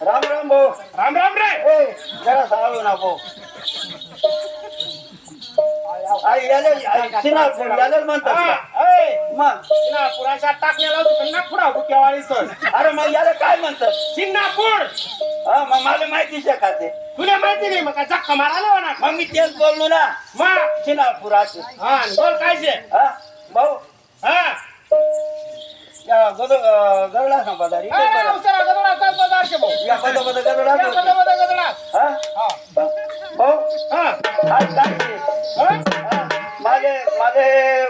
राम राम भाऊ. राम राम रे. ए, जरा सावू ना भाऊ. आई सिनापूर याला म्हणतात का? मग पुराच्या टाकण्याला त्यांना पुरा बुक्यावाळी सर. अरे मग याला काय म्हणतात? सिंगापूर. हा मग मला माहिती का ते? तुला माहिती नाही मग काय झक्का मारायला म्हणा. मग मी तेच बोललो ना मग सिनापुराचे. हा बोल काय शे. हा भाऊ हा गरडा ना बाजारी उसारा गदडा काय बाजार शे भाऊ. या पद गरडा गदडा. हा हा भाऊ हा आज काय ते? हा, माझे माझे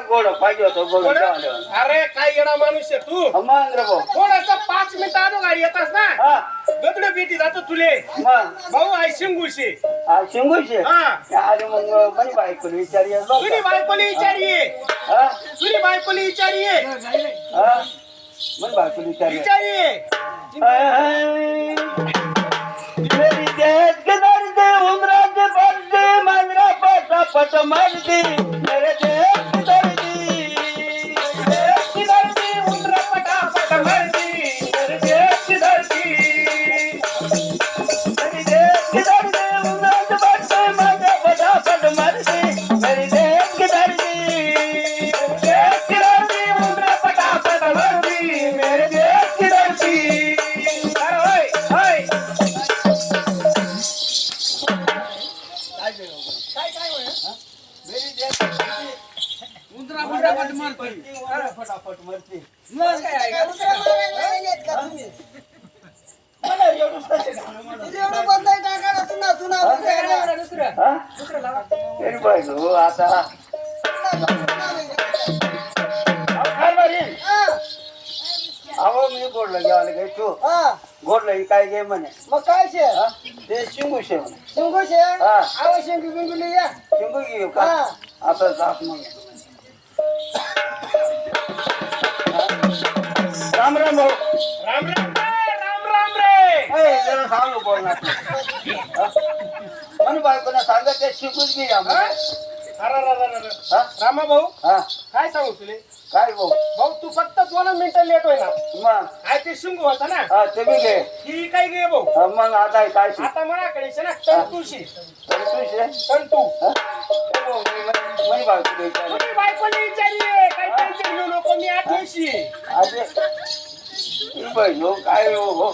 गोड पाहिजे होतं गोड जेवण. अरे काय येडा माणूस आहे तू. मग रे भाऊ. थोडस 5 मिनिटं अगोदर येतास ना हा गदडे बेटी जातो तुले. मग भाऊ आहे शिंगूशी. शिंगूशे. हा अरे मग म्हणे बायको विचारी तुझी बायकोली विचारिये. हा तुझी बायकोली विचारिये. हा म्हण बायको विचारी विचारिये. मेरी देश के दर्द उमरा के बर्द मांगरा पटा पट मर्दी मेरे देश की दर्दी देश की दर्दी उमरा पटा पट मर्दी मेरे देश की दर्दी मेरी देश की दर्दी उमरा के बर्द मांगरा पटा पट मर्दी मेरी देश की दर्दी मेरे देश की दर्दी उमरा पटा पट मर्दी मेरे देश की दर्दी. अरे होय होय. फटाफट मरते. आता अहो मी गोडला घ्यावाला काय तू गोडला ही काय घे म्हणे. मग काय शे ते शिंगू शे म्हणे. शिंगू शे हा. आवा शिंगू बिंगुली या शिंगू घेऊ का हा. आता जात मग. राम राम भाऊ. राम राम रे. राम राम रे. ए, जरा सांगू बोलणार म्हणून बायकोना सांगत ते शिंगूच घे या म्हणे. हा? रामा भाऊ हा काय सांगू तुले. काय भाऊ. भाऊ तू फक्त 2 मिनिटं लेट होय ना. मग काय ते शिंगू होता ना हा ते बी घे. ही काय घे भाऊ. मग आता काय शे? आता मनाकडे शे ना तंतूशी. तरी तू शे? तंतू. हा? ए भाऊ, म्हणे बायको विचारलं. तुझी बायकोली विचारिये. काय टेन्शन घेऊ नको मी आठवशी. अरे ही बाई हो काय हो हो.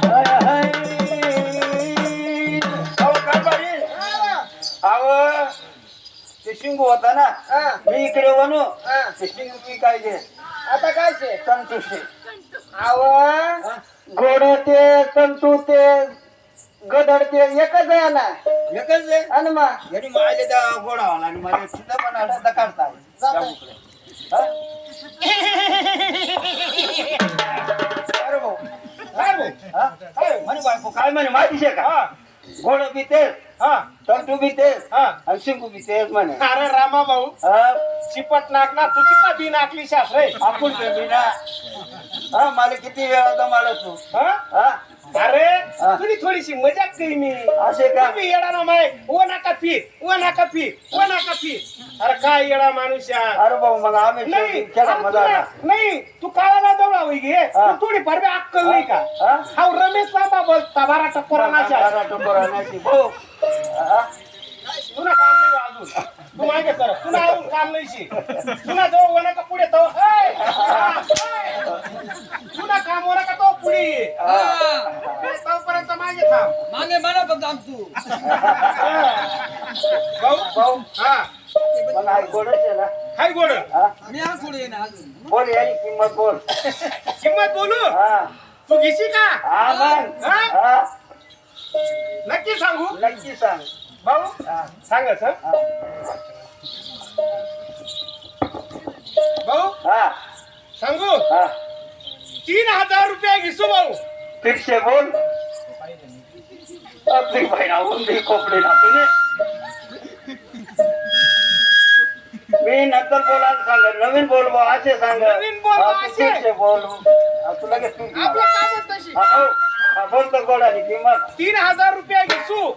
हाय, हाय. अहो, काय बाई? अहो, ते शिंगू होता ना हा. मी इकडे वनू हा. ते शिंगू मी काय घे आता काय शे तंतुशे. आवा गोड ते तंतू ते गदड ते एकच आहे ना एकच आहे. आणि मग यांनी मायले त्या गोड आला आणि माझ्या सुद्धा पण आला काढता अरे भाऊ काय भाऊ. हा? काय म्हणे बायको काय म्हणे माहिती आहे का? हा घोड बी तेच हा तंतू बी तेच हा. आणि शिंगू बी तेच म्हणे. अरे रामा भाऊ हा? चिपट नाक ना तू किती बी नाकली शास रे. आपण बी ना हा मला किती वेळा दमाला तू हा हा अरे हा. तुझी थोडीशी मजाक केली मी. असे का? तुम्ही येडा ना माय ओ नका पी ओ नका पी ओ नका पी. अरे काय येडा माणूस या. अरे भाऊ मग आम्ही नाही खेळा अरे मजा आला. तुला- नाही तू काळाला जवळ होई घे हा. तू थोडी फार बी अक्कल नाही का. हा? हा रमेश बाबा बोलता बारा टक्कर जरा टोकरा नाही भाऊ हा? तुला काम नाही अजून. तू मागे सर तुला अजून काम नाही तुला जवळ होणं का पुढे तो तुला काम होणं का तो पुढे ये. तोपर्यंत मागे थांब. मागे मला फक्त आम तू भाऊ भाऊ हा मग आई गोडच आहे ना हाय गोड. हा? मी आज पुढे येईन अजून बोल याची किंमत बोल. किंमत बोलू हा तू घेशी का. हा मग हा? हा नक्की सांगू नक्की सांग. भाऊ हा. सांगा सर. हा. भाऊ हा सांगू हा 3000 रुपये घेसू भाऊ. फिरशे बोल. आपली बहिणा उंदी कोपडी ना तुने मी नंतर बोलायला सांग नवीन बोल बा असे सांग. नवीन बोल बा असे. फिरशे बोल तू लगेच तू आपलं कामच तशी. बोल तर गोडाली किंमत 3000 रुपये घेसू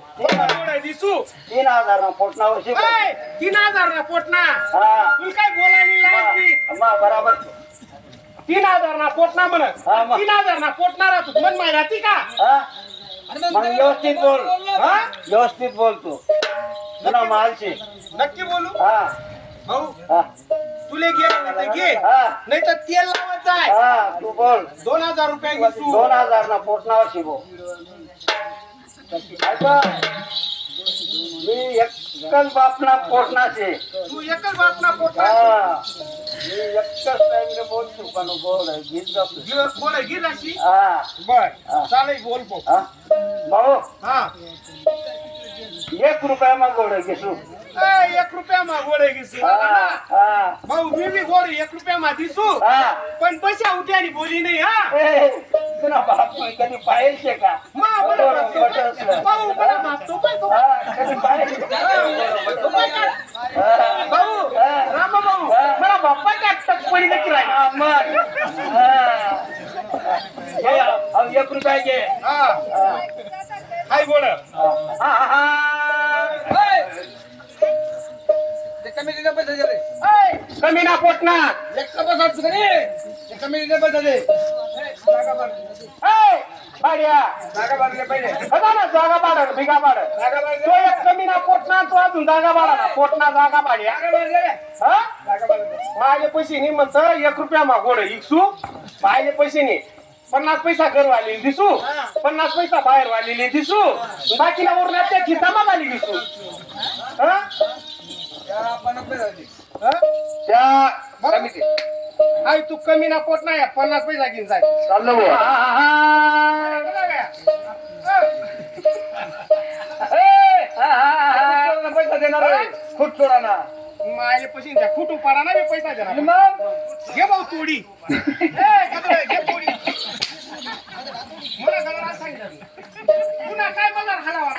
दिसू 3000 पोटना वर्षी 3000 ना पोटना. हा तुला काय बोलायला लागली. मग हा बराबर 3,000 ना पोटना म्हणत हा, मग. 3,000 ना पोटना राहतो मन माय राहती का हा आणि मग व्यवस्थित बोल हा व्यवस्थित बोल तू तुला मालशी नक्की बोलू हा भाऊ हा तुले घे नाही तर घे हा नाही तर तेल लावायचं आहे हा तू बोल 2,000 रुपये घेऊ 2,000 ना पोटनावर शिकव ऐका मी एकच बापना पोटनाचे तू एकच बाप ना पोटना हा मी एकच टाइमने बोलतो का नको गीत गातो बोल घे अशी हा बर हा. चालेल बोल पो हा भाऊ हा 1 रुपया मग गोड घेसू 1 रुपया मा गोळे घेसू हा हा भाऊ मी बी गोड 1 रुपया मा दिसू हा पण पैसा उठे आणि बोली नाही हा ए, तुला बाप कधी पाहिजे का मा बरोबर बरोबर असलं. भाऊ बरोबर मागतो पण तो हा, कधी पाहिजे हा, भाऊ रामा भाऊ मला बाप्पाच्या टक पडी नक्की राहिला हा, मग हा. घे, हा, 1 रुपया घे हा हा, हाय गोड हा, हा. ते कमी दिले पैसे दे रे. कमी ना पोटना एक कपास असतो का रे? ते कमी दिले पैसे दे. जागा भर. भाड्या जागा भरले पहिले. बघा ना जागा भाडं भिगा भाडं तो एक कमी ना पोटना तो अजून जागा भाडा ना पोटना जागा भाड्या जागा भरले रे. हा जागा भरले. माझे पैसे नाही म्हणत 1 रुपया मा गोड इकसू माझे पैसे नाही 50 पैसा घर वाली दिसू 50 पैसा बाहेर वालेली दिसू बाकीला उरण्यात त्या खिसामा वाली दिसू हा त्या 50 पैसे दे. हा? त्या कमी दे. आई तू कमी ना पोट नाही 50 पैसा घेऊन जाय चाललो बुवा. ए, हा, हा, हा. पैसा देणार आहे. खूप सोडा ना माझे पैसे द्या कुठून पाडा ना मी पैसा देणार मग घे भाऊ तोडी गजरे, घे तोडी मला गजरा सांगितलं पुन्हा काय मला हलावा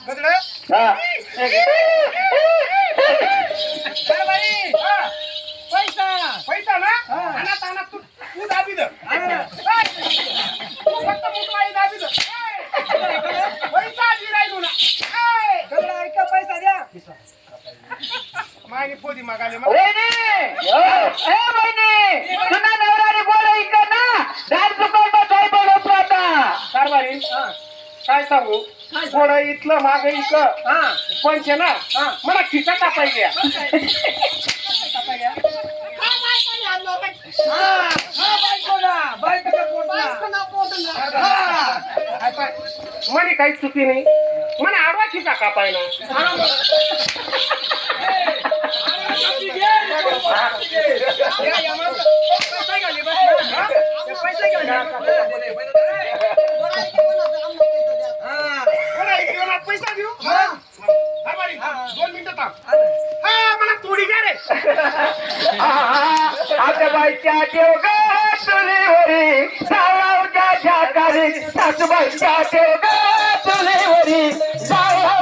गजरे हा. पैसा ना अनाथ अनाथ तू दाबी दे तू फक्त मुठवाई दाबी दे पैसा दे राहिलो ना गजरा ऐका पैसा द्या. मायने पोदी मागाले वहिनी! ए, वहिनी! तुझा नवराने बोलव इकडं ना. दार दुकानात जाय बोलवतो आता. कारभारी काय सांगू थोडं इथलं मागे इथं पंचे ना मला खिसा कापाय घ्या म्हणे काही चुकी नाही मला आडवा खिसा कापाय ना पैसा देऊ कारभारी 2 मिनिटं थांब मला थोडी द्या रे आता बाईच्या देवगा तुलीवरी सावळ्याच्या झाकाली सासूबाईच्या देवगा तुलीवरी